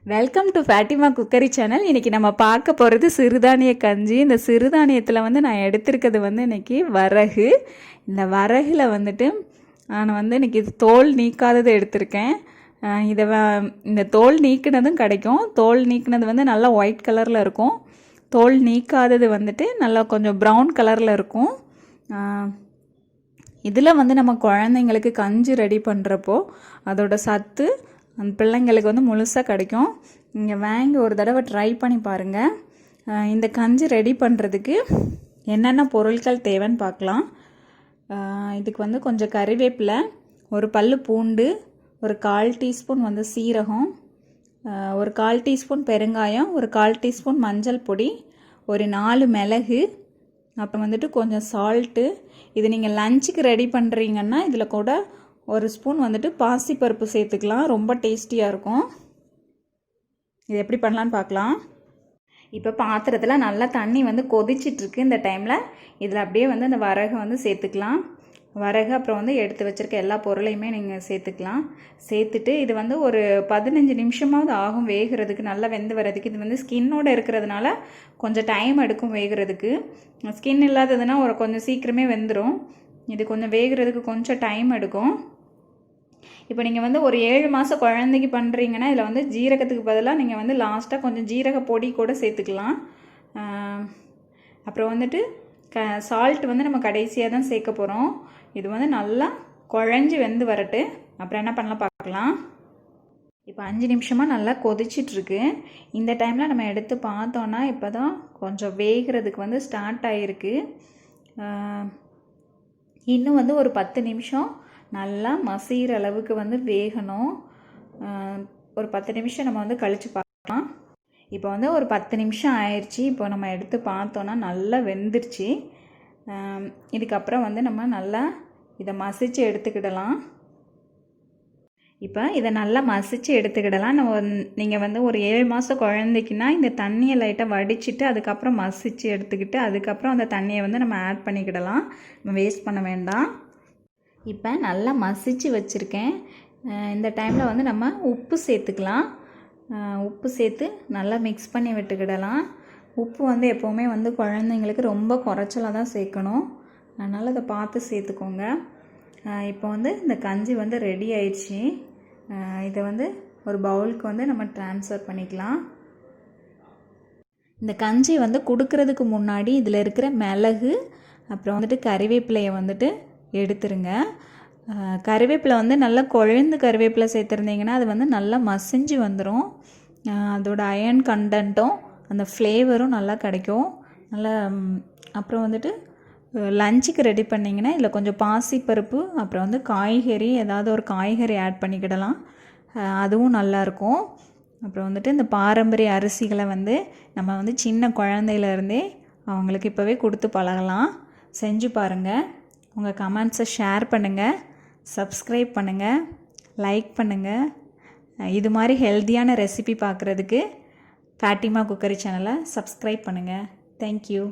Welcome to Fatima cookery channel. இன்றைக்கி நம்ம பார்க்க போகிறது சிறுதானிய கஞ்சி. இந்த சிறுதானியத்தில் நான் எடுத்திருக்கிறது இன்றைக்கி வரகு. இந்த வரகில் நான் இன்றைக்கி தோல் நீக்காதது எடுத்திருக்கேன். இந்த தோல் நீக்கினதும் கிடைக்கும். தோல் நீக்கினது நல்லா ஒயிட் கலரில் இருக்கும். தோல் நீக்காதது நல்லா கொஞ்சம் ப்ரௌன் கலரில் இருக்கும். இதில் நம்ம குழந்தைங்களுக்கு கஞ்சி ரெடி பண்ணுறப்போ அதோட சத்து அந்த பிள்ளைங்களுக்கு முழுசாக கிடைக்கும். நீங்கள் வாங்கி ஒரு தடவை ட்ரை பண்ணி பாருங்கள். இந்த கஞ்சி ரெடி பண்ணுறதுக்கு என்னென்ன பொருட்கள் தேவைன்னு பார்க்கலாம். இதுக்கு கொஞ்சம் கறிவேப்பிலை, ஒரு பல்லு பூண்டு, ஒரு 1/4 டீஸ்பூன் சீரகம், ஒரு 1/4 டீஸ்பூன் பெருங்காயம், ஒரு 1/4 டீஸ்பூன் மஞ்சள் பொடி, ஒரு 4 மிளகு, அப்புறம் கொஞ்சம் சால்ட்டு. இது நீங்கள் லஞ்சுக்கு ரெடி பண்ணுறீங்கன்னா இதில் கூட ஒரு ஸ்பூன் பாசிப்பருப்பு சேர்த்துக்கலாம். ரொம்ப டேஸ்டியாக இருக்கும். இது எப்படி பண்ணலான்னு பார்க்கலாம். இப்போ பாத்திரத்தில் நல்லா தண்ணி கொதிச்சிட்ருக்கு. இந்த டைமில் இதில் அப்படியே அந்த வரகை சேர்த்துக்கலாம். வரகு அப்புறம் எடுத்து வச்சுருக்க எல்லா பொருளையுமே நீங்கள் சேர்த்துக்கலாம். சேர்த்துட்டு இது ஒரு 15 நிமிஷமாவது ஆகும் வேகிறதுக்கு, நல்லா வெந்து வர்றதுக்கு. இது ஸ்கின்னோடு இருக்கிறதுனால கொஞ்சம் டைம் எடுக்கும் வேகிறதுக்கு. ஸ்கின் இல்லாததுன்னா கொஞ்சம் சீக்கிரமே வெந்துடும். இது கொஞ்சம் வேகிறதுக்கு கொஞ்சம் டைம் எடுக்கும். இப்போ நீங்கள் ஒரு 7 மாத குழந்தைக்கு பண்ணுறீங்கன்னா இதில் ஜீரகத்துக்கு பதிலாக நீங்கள் லாஸ்ட்டாக கொஞ்சம் ஜீரக பொடி கூட சேர்த்துக்கலாம். அப்புறம் சால்ட் நம்ம கடைசியாக தான் சேர்க்க போகிறோம். இது நல்லா குழஞ்சி வெந்து வரட்டு. அப்புறம் என்ன பண்ணலாம் பார்க்கலாம். இப்போ 5 நிமிஷமாக நல்லா கொதிச்சிட்ருக்கு. இந்த டைமில் நம்ம எடுத்து பார்த்தோன்னா இப்போ தான் கொஞ்சம் வேகிறதுக்கு ஸ்டார்ட் ஆகிருக்கு. இன்னும் ஒரு 10 நிமிஷம் நல்லா மசிகிற அளவுக்கு வேகணும். ஒரு 10 நிமிஷம் நம்ம கழித்து பார்க்கலாம். இப்போ ஒரு 10 நிமிஷம் ஆயிடுச்சு. இப்போ நம்ம எடுத்து பார்த்தோன்னா நல்லா வெந்துருச்சு. இதுக்கப்புறம் நம்ம நல்லா இதை மசிச்சு எடுத்துக்கிடலாம். இப்போ இதை நல்லா மசிச்சு எடுத்துக்கிடலாம். நீங்கள் ஒரு 7 மாத குழந்தைக்குன்னா இந்த தண்ணியை லைட்டாக வடிச்சிட்டு அதுக்கப்புறம் மசிச்சு எடுத்துக்கிட்டு அதுக்கப்புறம் அந்த தண்ணியை நம்ம ஆட் பண்ணிக்கிடலாம். நம்ம வேஸ்ட் பண்ண வேண்டாம். இப்போ நல்லா மசிச்சு வச்சுருக்கேன். இந்த டைமில் நம்ம உப்பு சேர்த்துக்கலாம். உப்பு சேர்த்து நல்லா மிக்ஸ் பண்ணி விட்டுக்கிடலாம். உப்பு எப்போவுமே குழந்தைங்களுக்கு ரொம்ப குறைச்சலாக தான் சேர்க்கணும். அதனால் அதை பார்த்து சேர்த்துக்கோங்க. இப்போ இந்த கஞ்சி ரெடி ஆயிடுச்சு. இதை ஒரு பவுலுக்கு நம்ம ட்ரான்ஸ்ஃபர் பண்ணிக்கலாம். இந்த கஞ்சி கொடுக்கறதுக்கு முன்னாடி இதில் இருக்கிற மிளகு அப்புறம் கறிவேப்பிலையை எடுத்துருங்க. கறிவேப்பிலை நல்லா குழந்து கறிவேப்பிலை சேர்த்துருந்தீங்கன்னா அது நல்லா மசிஞ்சு வந்துடும். அதோட அயர்ன் கண்டென்ட்டும் அந்த ஃப்ளேவரும் நல்லா கிடைக்கும். நல்லா அப்புறம் லஞ்சுக்கு ரெடி பண்ணிங்கன்னா இதில் கொஞ்சம் பாசிப்பருப்பு அப்புறம் காய்கறி ஏதாவது ஒரு காய்கறி ஆட் பண்ணிக்கிடலாம். அதுவும் நல்லாயிருக்கும். அப்புறம் இந்த பாரம்பரிய அரிசிகளை நம்ம சின்ன குழந்தையிலேருந்தே அவங்களுக்கு இப்போவே கொடுத்து பழகலாம். செஞ்சு பாருங்கள். உங்கள் கமெண்ட்ஸை ஷேர் பண்ணுங்கள், சப்ஸ்கிரைப் பண்ணுங்கள், லைக் பண்ணுங்கள். இது மாதிரி ஹெல்த்தியான ரெசிபி பார்க்குறதுக்கு ஃபேட்டிமா குக்கரி சேனலை சப்ஸ்கிரைப் பண்ணுங்கள். தேங்க்யூ.